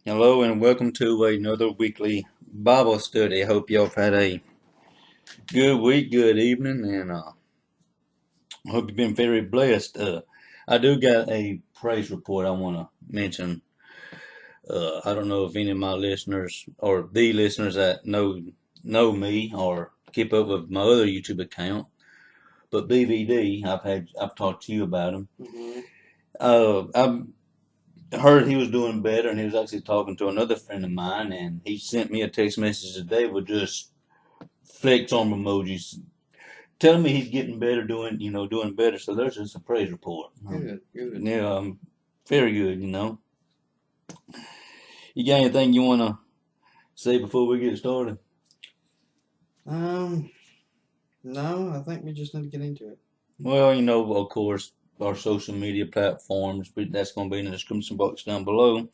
Hello and welcome to another weekly Bible study. I hope y'all have had a good week, good evening, and I hope you've been very blessed. I do got a praise report I want to mention. I don't know if any of my listeners or the listeners that know me or keep up with my other YouTube account, but BVD, I've talked to you about him. Hmm. I heard he was doing better, and he was actually talking to another friend of mine, and he sent me a text message today with just flex arm emojis telling me he's getting better, doing better. So there's just a praise report. Good, good. Yeah, very good. You got anything you want to say before we get started? Um, no, I think we just need to get into it. Well, of course, our social media platforms, but that's going to be in the description box down below.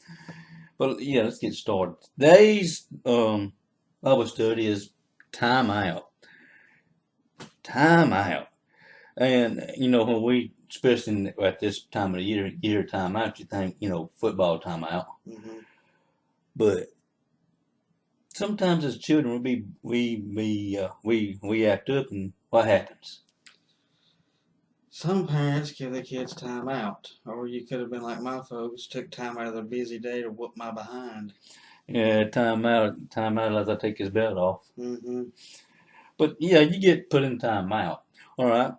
But yeah, let's get started. Today's Bible study is time out. Time out. And when we, especially at this time of the year time out, you think football time out. Hmm. But sometimes as children, we act up, and what happens? Some parents give their kids time out, or you could have been like my folks, took time out of their busy day to whoop my behind. Yeah, time out as I take his belt off. Hmm. But yeah, you get put in time out. All right.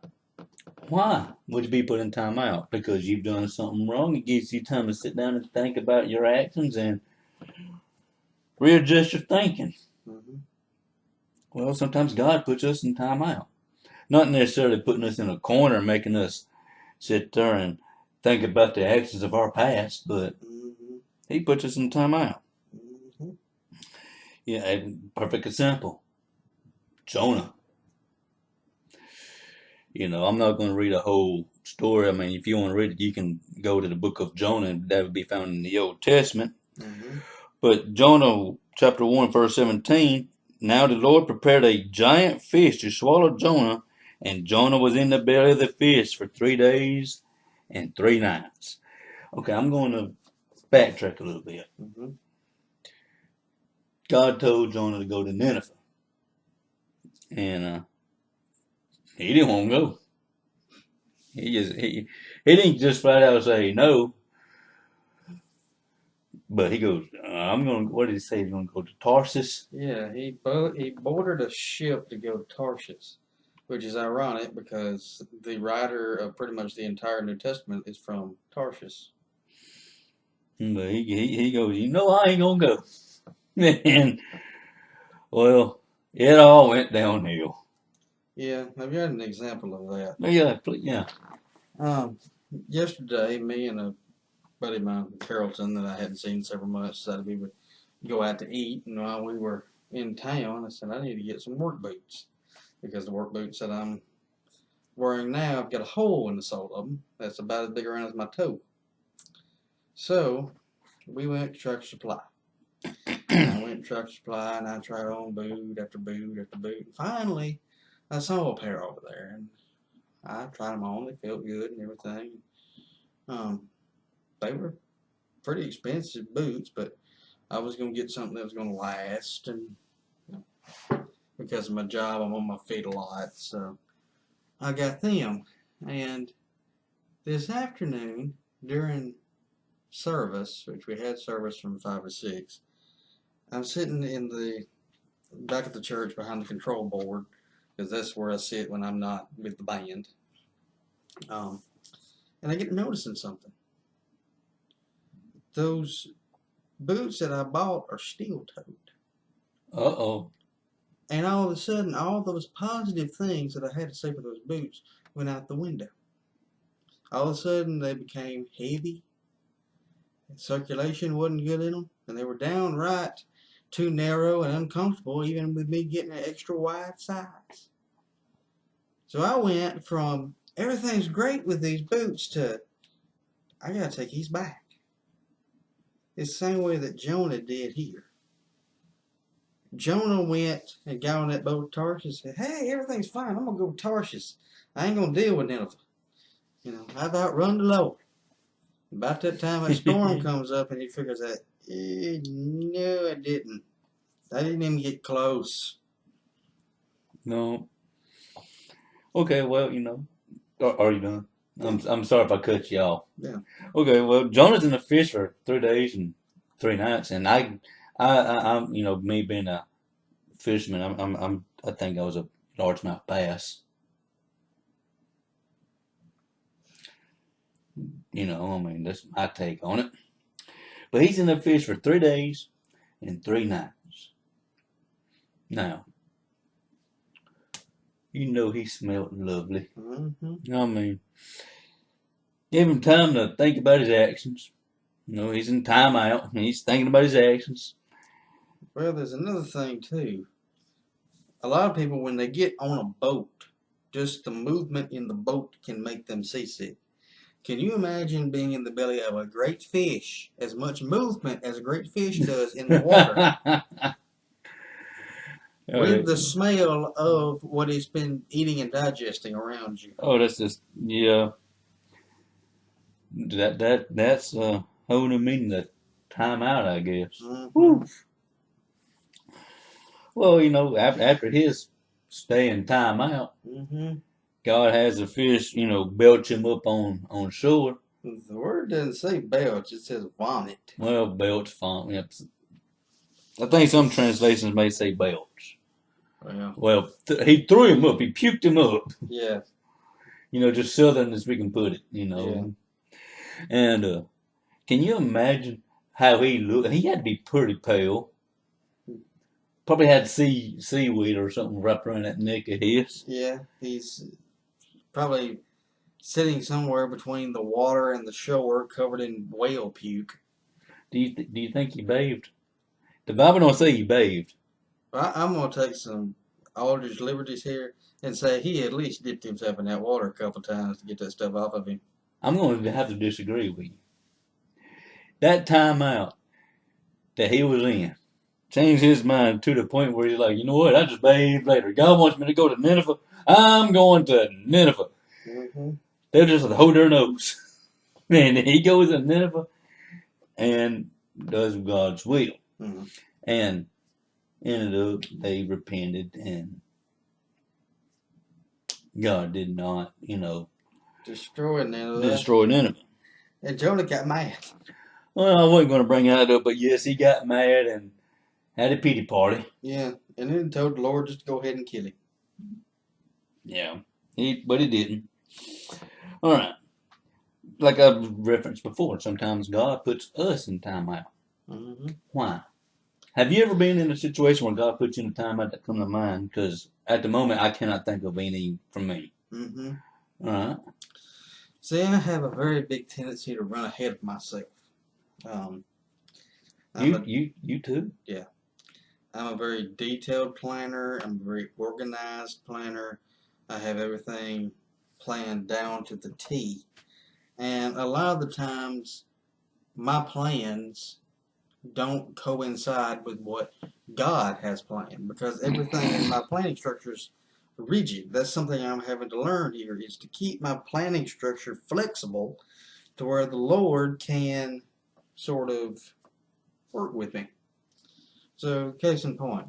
Why would you be put in time out? Because you've done something wrong. It gives you time to sit down and think about your actions and readjust your thinking. Hmm. Well, sometimes God puts us in time out. Not necessarily putting us in a corner, making us sit there and think about the actions of our past, but Hmm. He puts us in time out. Hmm. Yeah, perfect example. Jonah. I'm not going to read a whole story. I mean, if you want to read it, you can go to the book of Jonah. That would be found in the Old Testament. Hmm. But Jonah, chapter 1, verse 17. Now the Lord prepared a giant fish to swallow Jonah, and Jonah was in the belly of the fish for 3 days and 3 nights. Okay, I'm going to backtrack a little bit. Hmm. God told Jonah to go to Nineveh, and he didn't want to go. He didn't just flat out say no, but he goes, "I'm going." What did he say? He's going to go to Tarsus. Yeah, he boarded a ship to go to Tarshish, which is ironic because the writer of pretty much the entire New Testament is from Tarshish. But he goes, I ain't gonna go. And well, it all went downhill. Yeah, have you had an example of that? Yeah, yeah. Um, Yesterday, me and a buddy of mine, Carrollton, that I hadn't seen in several months, decided we would go out to eat. And while we were in town, I said, I need to get some work boots because the work boots that I'm wearing now, I've got a hole in the sole of them that's about as big around as my toe. So we went to Tractor Supply. And I went to Tractor Supply and I tried on boot after boot after boot. And finally, I saw a pair over there and I tried them on. They felt good and everything. Um, they were pretty expensive boots, but I was gonna get something that was gonna last, and you know, because of my job, I'm on my feet a lot, so I got them. And this afternoon, during service, which we had service from 5 to 6, I'm sitting in the back of the church behind the control board because that's where I sit when I'm not with the band. Um, and I get noticing something. Those boots that I bought are steel toed. Uh-oh. And all of a sudden, all those positive things that I had to say for those boots went out the window. All of a sudden, they became heavy. Circulation wasn't good in them, and they were downright too narrow and uncomfortable, even with me getting an extra wide size. So I went from everything's great with these boots to I gotta take these back. It's the same way that Jonah did here. Jonah went and got on that boat to Tarshish and said, Hey, everything's fine. I'm gonna go to Tarshish. I ain't gonna deal with Nineveh. I've outrun the Lord. About that time a storm comes up and he figures out, no, I didn't. I didn't even get close. No. Okay, well, are you done? Yeah. I'm sorry if I cut you off. Yeah. Okay, well, Jonah's in the fish for 3 days and 3 nights, and I'm me being a fisherman, I think I was a largemouth bass. I mean that's my take on it. But he's in the fish for 3 days and 3 nights. Now, he smelled lovely. Mm-hmm. I mean, give him time to think about his actions. He's in timeout. He's thinking about his actions. Well, there's another thing too. A lot of people, when they get on a boat, just the movement in the boat can make them seasick. Can you imagine being in the belly of a great fish, as much movement as a great fish does in the water, with the smell of what it's been eating and digesting around you? Oh, that's just yeah. That's a whole new meaning to time out, I guess. Mm-hmm. Well, after his stay in time out, Mm-hmm. God has the fish, belch him up on shore. The word doesn't say belch; it says vomit. Well, belch, font. Yep. I think some translations may say belch. Well, he threw him up. He puked him up. Yeah. Just southern as we can put it. Yeah. And can you imagine how he looked? He had to be pretty pale. Probably had seaweed or something wrapped around that neck of his. Yeah, he's probably sitting somewhere between the water and the shore, covered in whale puke. Do you think he bathed? The Bible don't say he bathed. I'm gonna take some Aldridge liberties here and say he at least dipped himself in that water a couple times to get that stuff off of him. I'm going to have to disagree with you. That time out that he was in changed his mind to the point where he's like, you know what? I just bathed later. God wants me to go to Nineveh. I'm going to Nineveh. Mm-hmm. They'll just hold their nose. And he goes to Nineveh and does God's will. Mm-hmm. And ended up, they repented, and God did not, Destroy Nineveh. destroy Nineveh. And Jonah got mad. Well, I wasn't going to bring that up, but yes, he got mad and had a pity party. Yeah, and then told the Lord just to go ahead and kill him. Yeah, but he didn't. All right. Like I've referenced before, sometimes God puts us in timeout. Mm-hmm. Why? Have you ever been in a situation where God puts you in a timeout that come to mind? Because at the moment, I cannot think of any from me. Mm-hmm. All right. See, I have a very big tendency to run ahead of myself. You too? Yeah. I'm a very detailed planner. I'm a very organized planner. I have everything planned down to the T. And a lot of the times, my plans don't coincide with what God has planned, because everything in my planning structure is rigid. That's something I'm having to learn here, is to keep my planning structure flexible to where the Lord can sort of work with me. So, case in point,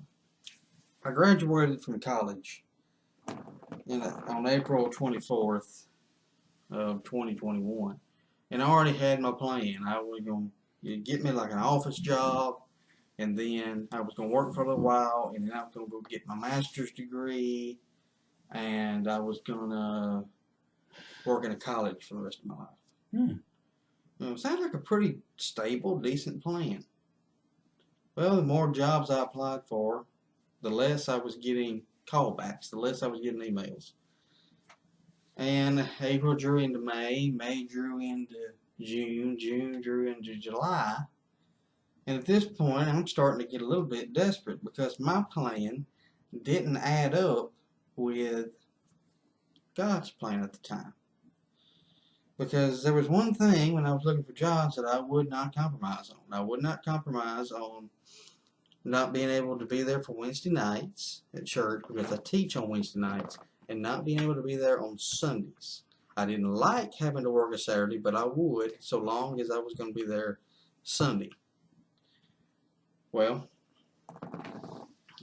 I graduated from college on April 24th of 2021, and I already had my plan. I was going to get me like an office job, and then I was going to work for a little while, and then I was going to go get my master's degree, and I was going to work in a college for the rest of my life. Sounds like a pretty stable, decent plan. Well, the more jobs I applied for, the less I was getting callbacks, the less I was getting emails. And April drew into May, May drew into June, June drew into July. And at this point, I'm starting to get a little bit desperate, because my plan didn't add up with God's plan at the time. Because there was one thing when I was looking for jobs that I would not compromise on. I would not compromise on not being able to be there for Wednesday nights at church, because I teach on Wednesday nights, and not being able to be there on Sundays. I didn't like having to work a Saturday, but I would so long as I was going to be there Sunday. Well,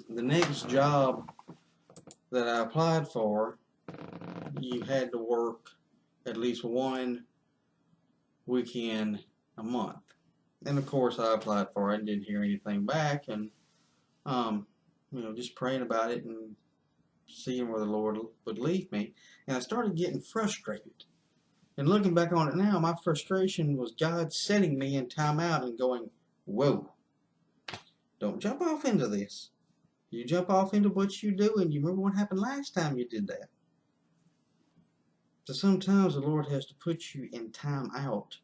the next job that I applied for, you had to work at least one weekend a month. And of course, I applied for it and didn't hear anything back, and just praying about it and seeing where the Lord would lead me. And I started getting frustrated. And looking back on it now, my frustration was God setting me in timeout and going, whoa, don't jump off into this. You jump off into what you do, and you remember what happened last time you did that. So sometimes the Lord has to put you in time out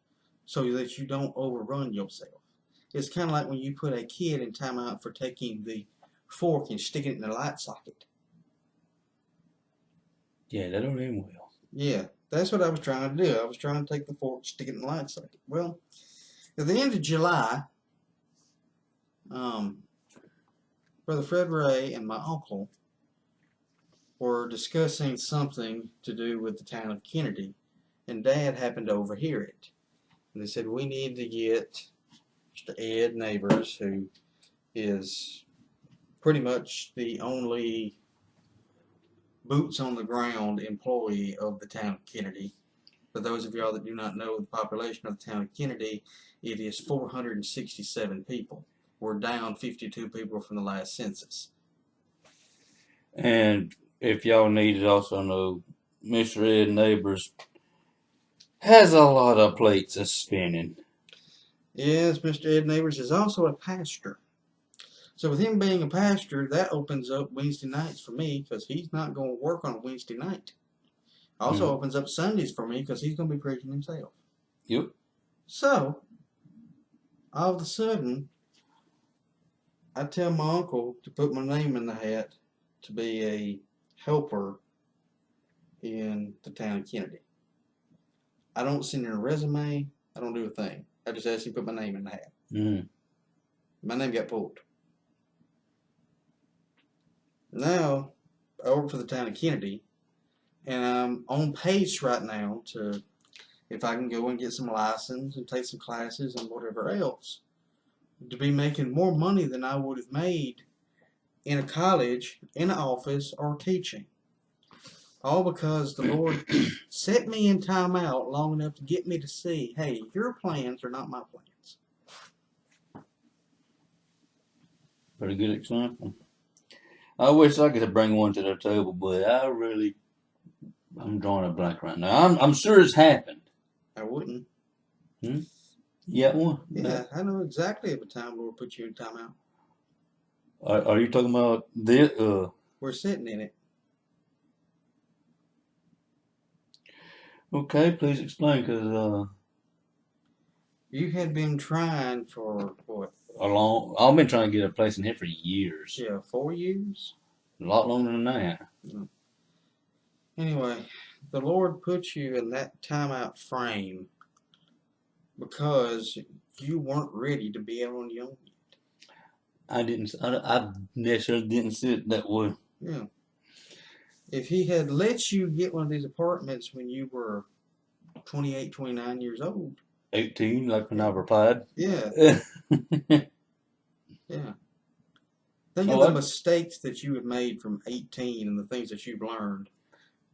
so that you don't overrun yourself. It's kind of like when you put a kid in time out for taking the fork and sticking it in the light socket. Yeah, that don't end well. Yeah, that's what I was trying to do. I was trying to take the fork, stick it in the light socket. Well, at the end of July, Brother Fred Ray and my uncle were discussing something to do with the town of Kennedy, and Dad happened to overhear it. And they said, we need to get Mr. Ed Neighbors, who is pretty much the only boots on the ground employee of the town of Kennedy. For those of y'all that do not know the population of the town of Kennedy, it is 467 people. We're down 52 people from the last census. And if y'all need to also know, Mr. Ed Neighbors has a lot of plates a spinning. Yes, Mr. Ed Neighbors is also a pastor. So with him being a pastor, that opens up Wednesday nights for me because he's not going to work on a Wednesday night. Also opens up Sundays for me because he's going to be preaching himself. Yep. So, all of a sudden, I tell my uncle to put my name in the hat to be a helper in the town of Kennedy. I don't send in a resume. I don't do a thing. I just ask you to put my name in the hat. My name got pulled. Now, I work for the town of Kennedy, and I'm on pace right now to, if I can go and get some license and take some classes and whatever else, to be making more money than I would have made in a college, in an office, or teaching. All because the Lord set me in time out long enough to get me to see, hey, your plans are not my plans. Pretty good example. I wish I could bring one to the table, but I'm drawing a blank right now. I'm sure it's happened. I wouldn't. You got one? Yeah, I know exactly of a time Lord put you in time out. Are you talking about this? We're sitting in it. Okay, please explain, because You had been trying for what? I've been trying to get a place in here for years. Yeah, 4 years? A lot longer than that. Anyway, the Lord put you in that timeout frame because you weren't ready to be on your own. I necessarily didn't see it that way. Yeah. If he had let you get one of these apartments when you were 28, 29 years old. 18, like when I replied. Yeah. Yeah. Think of the mistakes that you have made from 18 and the things that you've learned.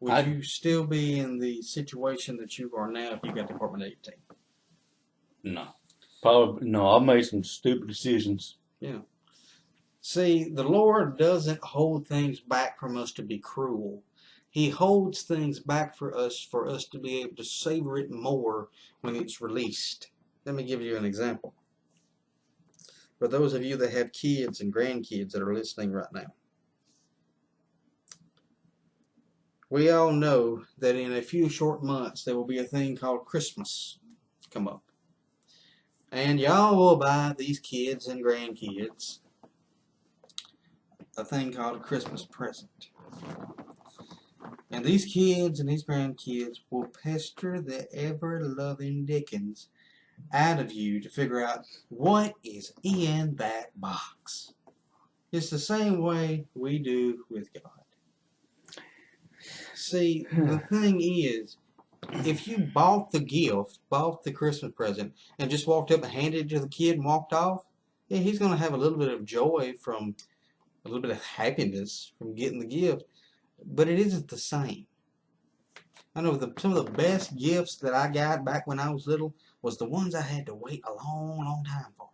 Would you still be in the situation that you are now if you got the apartment at 18? No. Probably, no, I made some stupid decisions. Yeah. See, the Lord doesn't hold things back from us to be cruel. He holds things back for us to be able to savor it more when it's released. Let me give you an example. For those of you that have kids and grandkids that are listening right now, we all know that in a few short months there will be a thing called Christmas come up. And y'all will buy these kids and grandkids a thing called a Christmas present. And these kids and these grandkids will pester the ever-loving dickens out of you to figure out what is in that box. It's the same way we do with God. See, the thing is, if you bought the gift, bought the Christmas present, and just walked up and handed it to the kid and walked off, yeah, he's going to have a little bit of joy from a little bit of happiness from getting the gift, but it isn't the same. I know some of the best gifts that I got back when I was little was the ones I had to wait a long, long time for.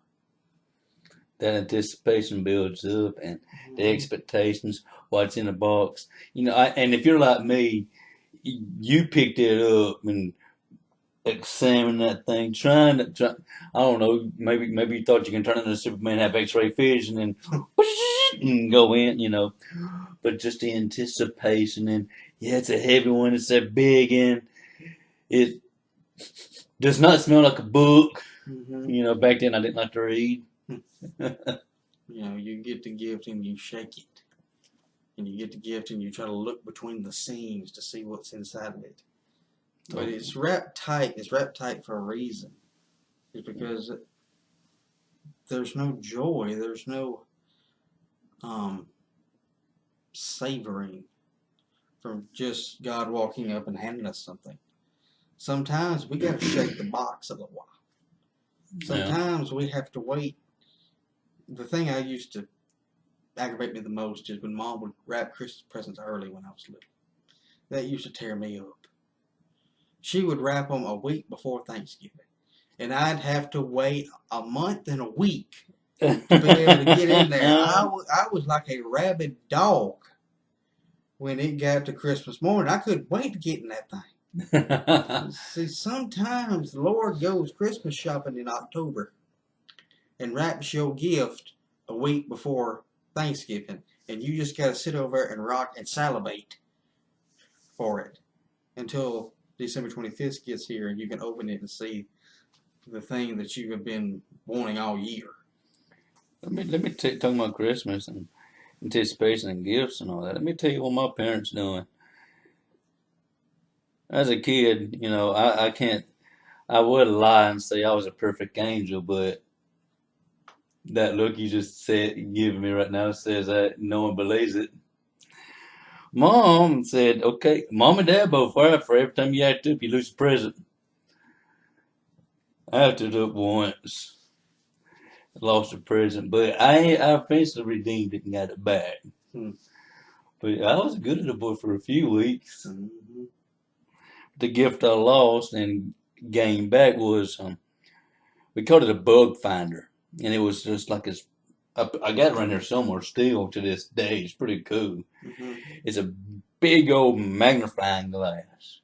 That anticipation builds up, and the Mm-hmm. expectations, what's in the box. And if you're like me, you picked it up and examine that thing, I don't know, maybe you thought you can turn into Superman, have X-ray vision, and and go in. But just the anticipation, and yeah, it's a heavy one, it's a big, and it does not smell like a book. Mm-hmm. Back then I didn't like to read. You get the gift and you shake it, and you get the gift and you try to look between the seams to see what's inside of it. But it's wrapped tight. It's wrapped tight for a reason. It's because there's no joy. There's no um, savoring from just God walking up and handing us something. Sometimes we got to shake the box a little while. Yeah. Sometimes we have to wait. The thing I used to aggravate me the most is when Mom would wrap Christmas presents early when I was little. That used to tear me up. She would wrap them a week before Thanksgiving, and I'd have to wait a month and a week to be able to get in there. I was like a rabid dog when it got to Christmas morning. I couldn't wait to get in that thing. See, sometimes the Lord goes Christmas shopping in October and wraps your gift a week before Thanksgiving, and you just got to sit over and rock and salivate for it until December 25th gets here and you can open it and see the thing that you have been wanting all year. Let me talk about Christmas and anticipation and gifts and all that. Let me tell you what my parents doing. As a kid, I can't. I would lie and say I was a perfect angel, but that look you just said giving me right now says that no one believes it. Mom said, "Okay, Mom and Dad both are for every time you act up, you lose a present." I acted up once, lost a present, but I eventually redeemed it and got it back. Hmm. But I was good at it boy for a few weeks. Mm-hmm. The gift I lost and gained back was we called it a bug finder, and it was just like this. I got it around here somewhere still to this day. It's pretty cool. Mm-hmm. It's a big old magnifying glass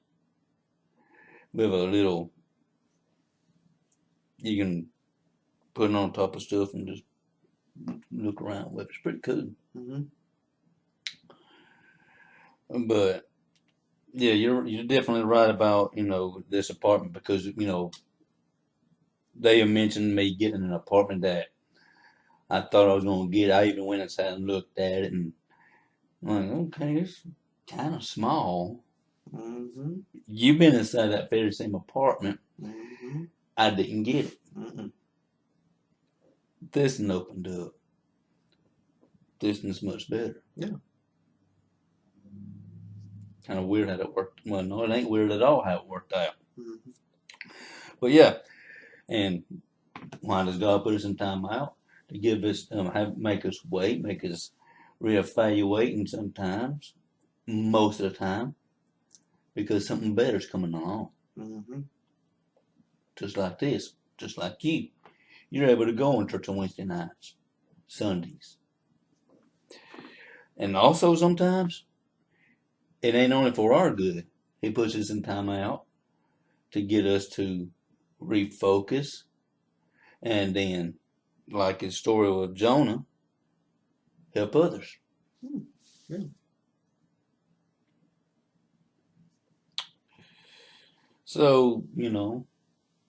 with a little you can put it on top of stuff and just look around with. It's pretty cool. Mm-hmm. But yeah, you're definitely right about this apartment because they have mentioned me getting an apartment that I thought I was gonna get. I even went inside and looked at it and I'm like, okay, it's kind of small. Mm-hmm. You've been inside that very same apartment. Mm-hmm. I didn't get it. Mm-hmm. This one opened up. This one's much better. Yeah. Kind of weird how it worked. Well, no, it ain't weird at all how it worked out. Mm-hmm. But yeah, and why does God put us in time out? To give us, make us wait, make us reevaluate, and sometimes, most of the time, because something better's coming along. Mm-hmm. Just like this, just like you. You're able to go on church on Wednesday nights, Sundays. And also sometimes, it ain't only for our good. He puts us in time out to get us to refocus and then, like his story with Jonah, help others. Yeah. So,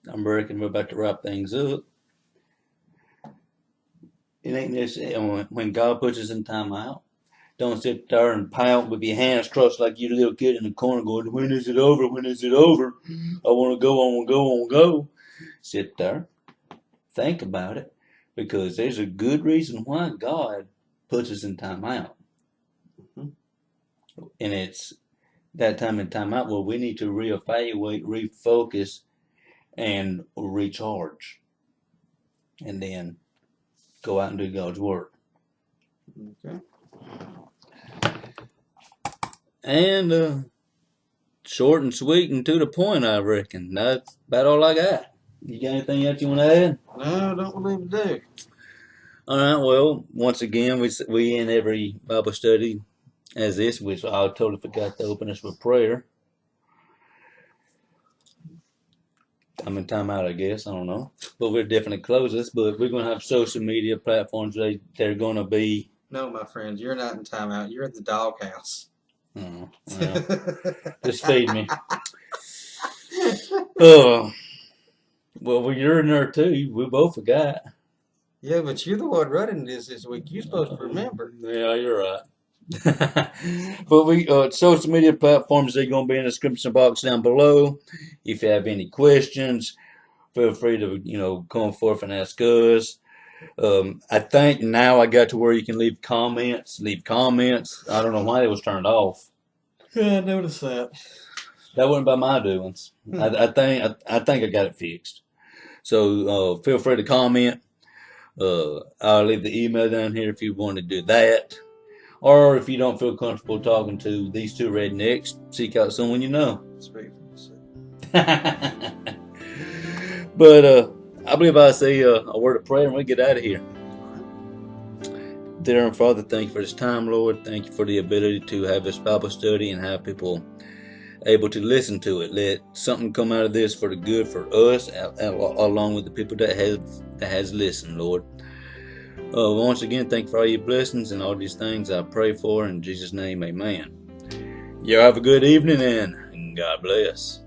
I'm reckon we're about to wrap things up. It ain't necessarily when God puts us in time out. Don't sit there and pout with your hands crossed like you're a little kid in the corner going, when is it over? When is it over? I want to go, I want to go, I want to go. Sit there. Think about it. Because there's a good reason why God puts us in time out. Mm-hmm. And it's that time and time out where we need to reevaluate, refocus, and recharge, and then go out and do God's work. Okay. And short and sweet and to the point, I reckon. That's about all I got. You got anything else you want to add? No, I don't believe it do. All right. Well, once again, we end every Bible study as this, which I totally forgot to open us with prayer. I'm in timeout, I guess. I don't know, but we'll definitely close this. But we're gonna have social media platforms. They're gonna be. No, my friends, you're not in timeout. You're at the doghouse. Oh, well, just feed me. Oh, well, you're in there too. We both forgot. Yeah, but you're the one running this week. You're supposed to remember. Yeah, you're right. But we social media platforms, they're going to be in the description box down below. If you have any questions, feel free to come forth and ask us. I think now I got to where you can leave comments. I don't know why it was turned off. Yeah, I noticed that. That wasn't by my doings. I think I got it fixed. So feel free to comment. I'll leave the email down here if you want to do that. Or if you don't feel comfortable talking to these two rednecks, seek out someone you know. Speak for yourself. But I believe I say a word of prayer and we get out of here. Dear Father, thank you for this time, Lord. Thank you for the ability to have this Bible study and have people able to listen to it. Let something come out of this for the good for us, along with the people that has listened, Lord. Once again, thank you for all your blessings and all these things I pray for. In Jesus' name, amen. You have a good evening and God bless.